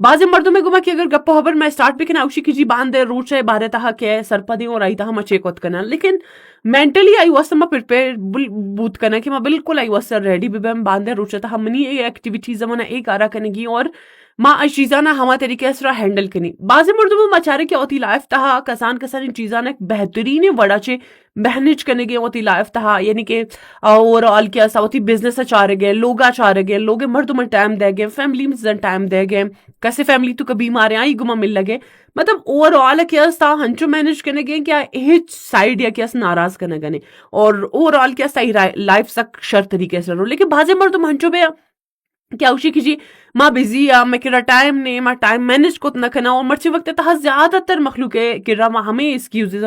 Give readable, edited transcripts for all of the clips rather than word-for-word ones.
بعضی مردم گما کہ اگر گپو خبر میں اسٹارٹ بھی کنا اوشی کی جی باندے روچے بارے تہا کہ سرپدی اور آئی تہا مچے کوت کنا لیکن مینٹلی آئی واسطہ ما پریپیئر بوت کنا کہ ما بالکل آئی واسطہ ریڈی بھی بیم باندے روچے تہا منی ای ایکٹیویٹیز منا ایک آرا کنگی اور ما ای چیزانا ہما طریقے اسرا ہینڈل کنی. بعضی مردم مچارے کہ اوتی لائف تہا کسان ان چیزانا ایک بہترین وڑا چے بہنچ کنے گے اوتی لائف تہا یعنی کہ اوور آل کیا سا اوتی بزنس چارے گئے لوگا چارے گئے لوگ مردم ٹائم دے گئے فیملی میں ٹائم دے گئے کیسے فیملی تو کبھی مارے آئی گما مل لگے مطلب اوور آل کیا سا ہنچو مینج کرنے گئے کیا ایچ سائڈ یا کیا ناراض کرنے گنے اور اوور آل کیا صحیح لائف سک شر طریقے سے رو. لیکن بعضی مردم ہنچو بے کیا اوشی کی جی ما بزی میں کرا ٹائم نے ما ٹائم مینج کو نہ کنا اور مرچے وقت تہا زیادہ تر مخلوق ہے کرا ما ہمیں ایکسکیوزز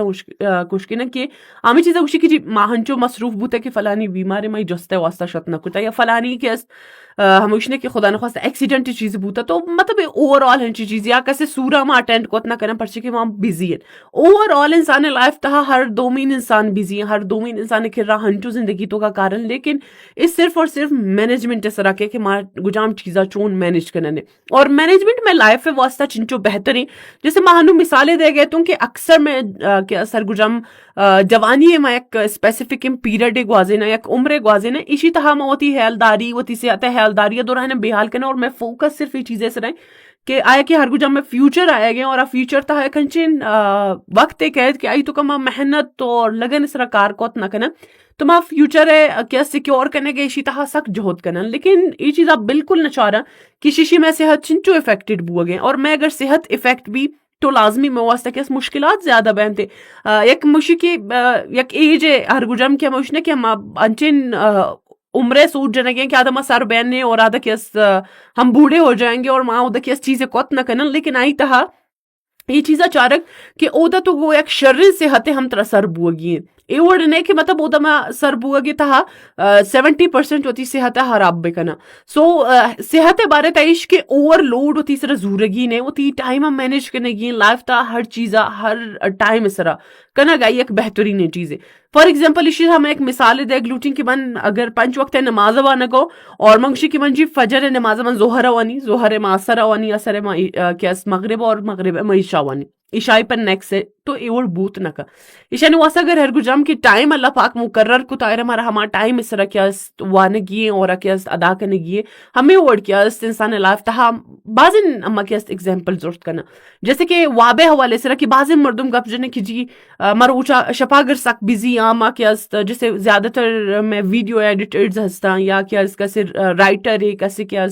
کچھ کہ نہ کہ ہمیں چیزیں اوشی کی جی ما ہنچو مصروف بوتے کہ فلانی بیماری میں جستے واسطہ شت نہ کتا یا فلانی کہ ہم وشنے کہ خدا نخواستہ ایکسیڈنٹ چیز بوتا تو مطلب اوور آل ہنچی چیز یا کیسے سورا ما اٹینڈ کو نہ کرنا پرچے کہ وہاں بزی ہے اوور آل انسان لائف تہا ہر دومین انسان بزی ہے ہر دومین انسان کر رہا ہنچو زندگی تو کا کارن لیکن اس صرف اور صرف مینجمنٹ اس رکھے کہ ما گجام چیزا چون مینج کرنے اور مینجمنٹ میں لائف واسطہ چنچو بہتر ہیں جیسے مہانو مثالیں دے گئے تو کہ اکثر میں کہ سرگجم جوانی میں ایک اسپیسیفک پیریڈ گوازے نا ایک عمر گوازے نا اسی طرح میں ہوتی حیلداری ہوتی صحت حیلداری دوران بحال کرنا اور میں فوکس صرف یہ چیزیں سے رہیں کہ آیا کہ ہر گجم میں فیوچر آئے گئے اور فیوچر تا ہے کنچن وقت ایک ہے کہ آئی تو کما محنت اور لگن اس طرح کار کوت نہ کرنا تو ما فیوچر ہے کیا سیکیور کرنے گے اسی طرح سخت جہد کرنا لیکن یہ چیز آپ بالکل نہ چاہ رہا کہ شیشی میں صحت چنچو افیکٹڈ بو گئے اور میں اگر صحت افیکٹ بھی تو لازمی میں واسطہ کہ مشکلات زیادہ بہنتے یک مشی کی یک ایج ہے ہر گجم کیا مشنے کہ ہم انچن عمرے سوٹ جنے گے کہ آدھا سر بہننے اور آدھا کیس ہم بوڑھے ہو جائیں گے اور ماں ادھا کیس چیزیں کوت نہ کرنا لیکن آئی تہا یہ چیزا چارک کہ اودا تو وہ ایک شر صحت ہم ترا سر بوگی اے ورڈ نہیں کہ مطلب اودا میں سر بوگی تہا 70% ہوتی صحت خراب بے کنا سو صحت بارے تعیش کے اوور لوڈ ہوتی سر زورگی نے ہوتی ٹائم ہم مینج کرنے گی لائف تا ہر چیزا ہر ٹائم سرا کنا گئی ایک بہترین چیز ہے. فار ایگزامپل اسی ہم ایک مثال دے گلوٹنگ کی من اگر 5 وقت نماز وانا کو اور منگشی کی من جی فجر نماز من ظہر وانی ظہر ما اثر وانی اثر ما کیس مغرب اور مغرب ما عشاء وانی عشاء پر نیکسٹ سے تو ایور بوت نہ کا عشاء واسا اگر ہر گجام کی ٹائم اللہ پاک مقرر کو تائر ہمارا ہما ٹائم اس طرح کیا وانے گیے اور کیا ادا کرنے گیے ہمیں ورڈ کیا انسان لائف تہا بعضن اما کیا ایگزامپل ضرورت کرنا جیسے کہ وابے حوالے سے کہ بعض مردم گپ جنے کی جی مروچا شپاگر سک بزی آما کیا جیسے زیادہ تر میں ویڈیو ایڈیٹرز ہستا یا کیا اس کا سر رائٹر ہے کیسے کیا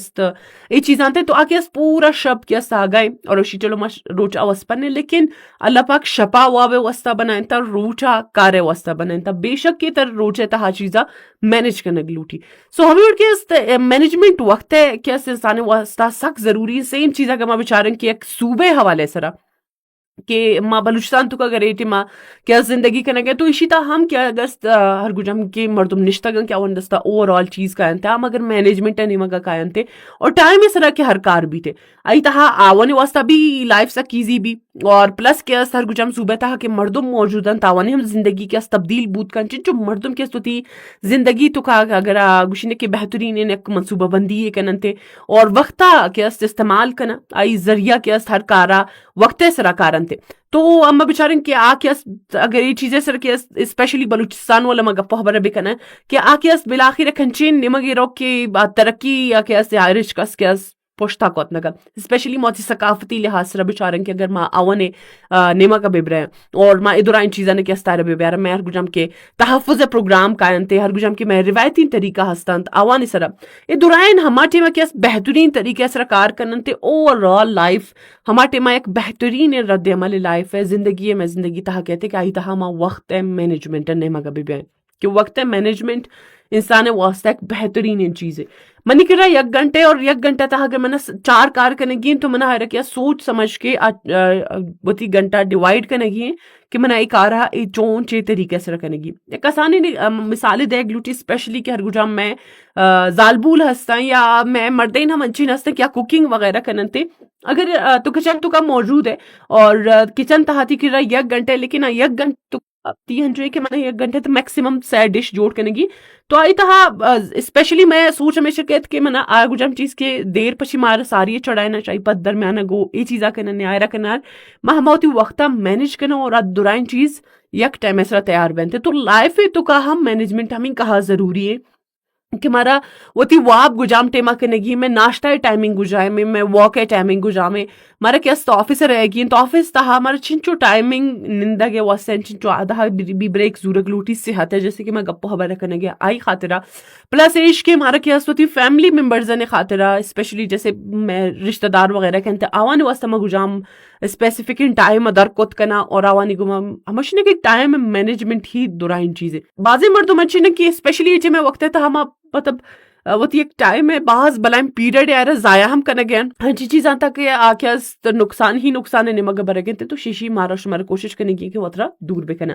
یہ چیزاں تے تو آکے پورا شب کیا سا گئے اور اسی چلو مش روچا وسپنے لیکن اللہ پاک شپا وابے واسطہ بنائیں تا روچا کارے واسطہ بنائیں تا بے شک کی تر روچے تا چیزا مینج کرنے گلوٹی سو ہمیں اڑ کے مینجمنٹ وقت ہے کیا انسان واسطہ سخت ضروری سیم چیزا کہ ما بچارن کی ایک صوبے حوالے سرا کہ ماں بلوچستان تو کا گریٹی ماں کیا زندگی کرنے گئے تو اسی طرح ہم کیا دست ہر گجم کے مردم نشتہ گن کیا ون دستا اوور آل چیز کائن تھے ہم اگر مینجمنٹ ہے نیمہ کا کائن تھے اور ٹائم اس طرح کے ہر کار بھی تھے آئی تہا آوانی واسطہ بھی لائف سا کیزی بھی اور پلس کیا ہر گجم صوبہ تھا کہ مردم موجودن تاوانی ہم زندگی کیا تبدیل بود کن جو مردم کیا تھی زندگی تو کا اگر گشنے کے بہترین ایک منصوبہ بندی ہے کنن تھے اور وقتا کیا استعمال کنا آئی ذریعہ کیا ہر کارا وقت سرا کارن تھے تو اما بیچارن کہ آ کے اگر یہ چیزیں سر کے اسپیشلی بلوچستان والا مگا پہبر بھی کنا کہ آ کے بلاخر کھنچین نمگی رو کے ترقی یا کہ آئرش کس کے پوشتا کوت نگا اسپیشلی موتی ثقافتی لحاظ سر بیچارن کہ اگر ماں آونے نیما کا بیبرے اور ماں ادھرائن چیزاں نے کیا ستارے بیبرے میں ہر گجم کے تحفظ پروگرام کائن تے ہر گجم کے میں روایتی طریقہ ہستان آوانی سر ادھرائن ہمارے میں کیا بہترین طریقے سر کار کرن تے اوور آل لائف ہمارے میں ایک بہترین رد عمل لائف ہے زندگی میں زندگی تہا کہتے کہ آئی تہا ماں وقت ہے مینجمنٹ نیما کا بیبرے کہ وقت ہے مینجمنٹ انسان واسطہ ایک بہترین چیز ہے منی کر رہا 1 گھنٹے اور 1 گھنٹہ تھا اگر میں نے 4 کار کرنے گی تو میں نے ہر کیا سوچ سمجھ کے بتی گھنٹہ ڈیوائڈ کرنے گی کہ میں نے ایک آ رہا ایک چون چے طریقے سے رکھنے گی ایک آسانی مثالیں دے گلوٹی اسپیشلی کہ ہر گجام میں زالبول ہستا یا میں مردین ہم انچین ہستا کیا کوکنگ وغیرہ کرنے تھے اگر تو کچن تو کا موجود ہے اور کچن تہاتی کر رہا 1 گھنٹے لیکن 1 گھنٹے تی ہنچے کہ میں 1 گھنٹے تو میکسیمم سے ڈش جوڑ کنگی تو آئی تہا اسپیشلی میں سوچ ہمیشہ کہت کہ میں آگو جم چیز کے دیر پچھی مارا ساری چڑھائنا چاہیے پت درمیانہ گو ای چیزا کنا نیائرہ کنار ماہ موتی وقتا مینج کنا اور دورائن چیز یک ٹائم ایسا تیار بنتے تو لائف تو کا ہم مینجمنٹ ہمیں کہا ضروری ہے کہ مارا وہ تی واب گجام ٹیما کنگی میں ناشتہ ٹائمنگ گجائے میں واک ٹائمنگ گجامے مارا کیس تو آفس رہے گی تو آفس تہا مارا چنچو ٹائمنگ نندگے واسن چنچو آدھا بی بریک زورگ لوٹی صحت ہے جیسے کہ میں گپو خبر رکھنے گیا آئی خاطرہ پلس ایش کے مارا کیس تو تی فیملی ممبرز نے خاطرہ اسپیشلی جیسے میں رشتہ دار وغیرہ کہتے آوان واسطہ میں گجام اسپیسیفک ٹائم ادر کت کنا اور آوانی گما ہمشنے کہ ٹائم مینجمنٹ ہی دورائن چیزیں بازی مردوں منچنے کہ اسپیشلی جی میں وقت ہے ہم مطلب وہ ایک ٹائم ہے بعض بلائم پیریڈ یار ضائع ہم کرنے گئے ہنچی چیزاں تک آکھیا نقصان ہی نقصان ہے نمگ برے گئے تو شیشی مارا شمار کوشش کرنے کی کہ وہ اترا دور بے کنا